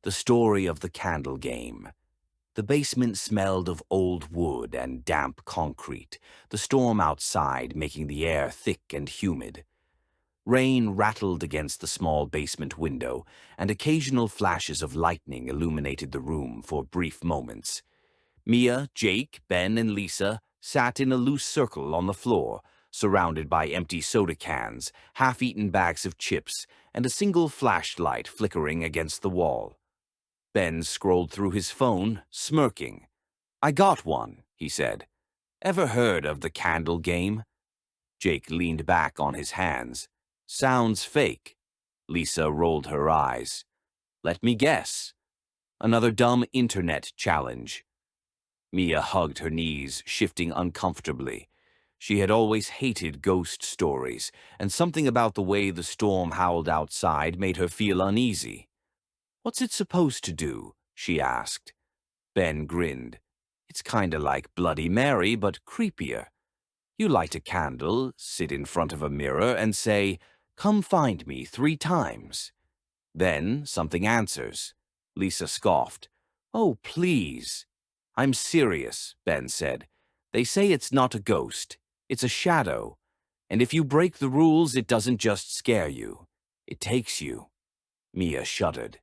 The story of the candle game. The basement smelled of old wood and damp concrete, the storm outside making the air thick and humid. Rain rattled against the small basement window, and occasional flashes of lightning illuminated the room for brief moments. Mia, Jake, Ben, and Lisa sat in a loose circle on the floor, surrounded by empty soda cans, half-eaten bags of chips, and a single flashlight flickering against the wall. Ben scrolled through his phone, smirking. "I got one," he said. "Ever heard of the candle game?" Jake leaned back on his hands. "Sounds fake." Lisa rolled her eyes. "Let me guess. Another dumb internet challenge." Mia hugged her knees, shifting uncomfortably. She had always hated ghost stories, and something about the way the storm howled outside made her feel uneasy. "What's it supposed to do?" she asked. Ben grinned. "It's kinda like Bloody Mary, but creepier. You light a candle, sit in front of a mirror, and say, 'Come find me' 3 times. Then something answers." Lisa scoffed. "Oh, please." "I'm serious," Ben said. "They say it's not a ghost. It's a shadow. And if you break the rules, it doesn't just scare you. It takes you." Mia shuddered.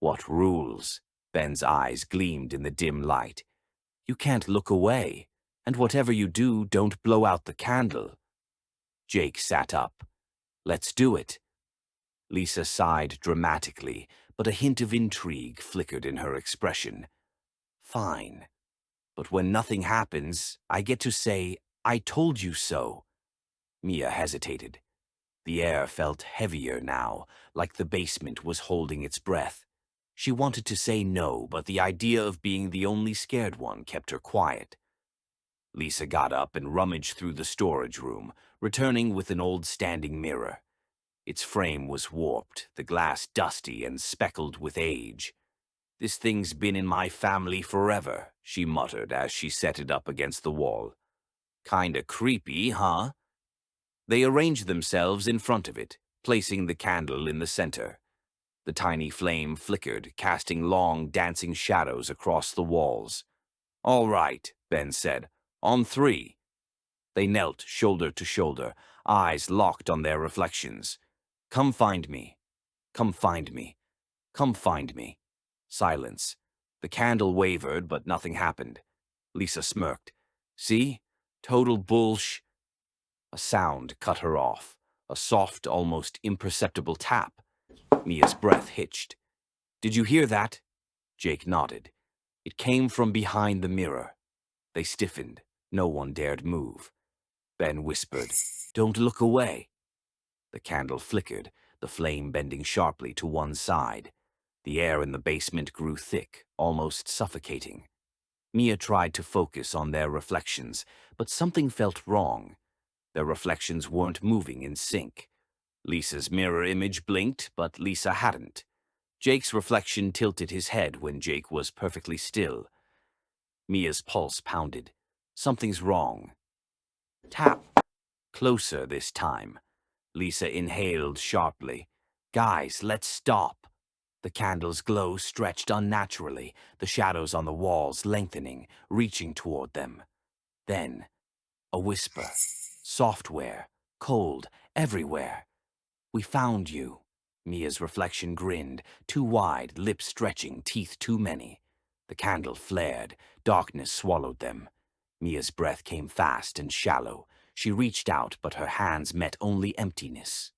"What rules?" Ben's eyes gleamed in the dim light. "You can't look away, and whatever you do, don't blow out the candle." Jake sat up. "Let's do it." Lisa sighed dramatically, but a hint of intrigue flickered in her expression. "Fine. But when nothing happens, I get to say, 'I told you so.'" Mia hesitated. The air felt heavier now, like the basement was holding its breath. She wanted to say no, but the idea of being the only scared one kept her quiet. Lisa got up and rummaged through the storage room, returning with an old standing mirror. Its frame was warped, the glass dusty and speckled with age. "This thing's been in my family forever," she muttered as she set it up against the wall. "Kinda creepy, huh?" They arranged themselves in front of it, placing the candle in the center. The tiny flame flickered, casting long, dancing shadows across the walls. "All right," Ben said. "On 3. They knelt shoulder to shoulder, eyes locked on their reflections. "Come find me. Come find me. Come find me." Silence. The candle wavered, but nothing happened. Lisa smirked. "See? Total bullsh." A sound cut her off. A soft, almost imperceptible tap. Mia's breath hitched. "Did you hear that?" Jake nodded. It came from behind the mirror. They stiffened. No one dared move. Ben whispered, "Don't look away." The candle flickered, the flame bending sharply to one side. The air in the basement grew thick, almost suffocating. Mia tried to focus on their reflections, but something felt wrong. Their reflections weren't moving in sync. Lisa's mirror image blinked, but Lisa hadn't. Jake's reflection tilted his head when Jake was perfectly still. Mia's pulse pounded. Something's wrong. Tap. Closer this time. Lisa inhaled sharply. "Guys, let's stop." The candle's glow stretched unnaturally, the shadows on the walls lengthening, reaching toward them. Then, a whisper. Software. Cold. Everywhere. "We found you." Mia's reflection grinned, too wide, lips stretching, teeth too many. The candle flared. Darkness swallowed them. Mia's breath came fast and shallow. She reached out, but her hands met only emptiness.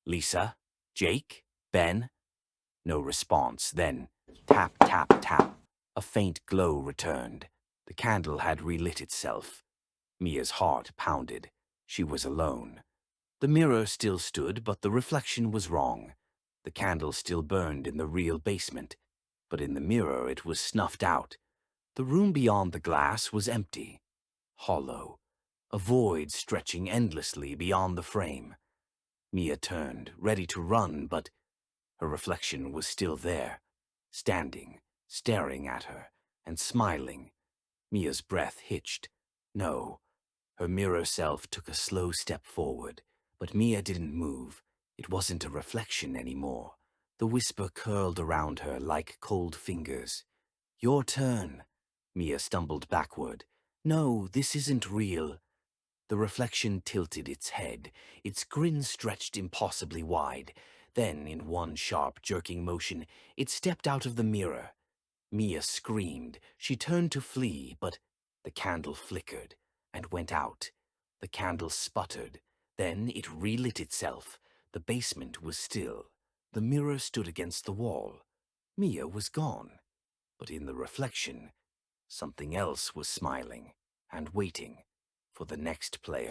"Lisa? Jake? Ben?" No response. Then, tap, tap, tap. A faint glow returned. The candle had relit itself. Mia's heart pounded. She was alone. The mirror still stood, but the reflection was wrong. The candle still burned in the real basement, but in the mirror it was snuffed out. The room beyond the glass was empty, hollow, a void stretching endlessly beyond the frame. Mia turned, ready to run, but her reflection was still there, standing, staring at her, and smiling. Mia's breath hitched. No. Her mirror self took a slow step forward, but Mia didn't move. It wasn't a reflection anymore. The whisper curled around her like cold fingers. Your turn. Mia stumbled backward. No, this isn't real. The reflection tilted its head, its grin stretched impossibly wide. Then, in one sharp, jerking motion, it stepped out of the mirror. Mia screamed. She turned to flee, but the candle flickered and went out. The candle sputtered. Then it relit itself. The basement was still. The mirror stood against the wall. Mia was gone. But in the reflection, something else was smiling and waiting for the next player.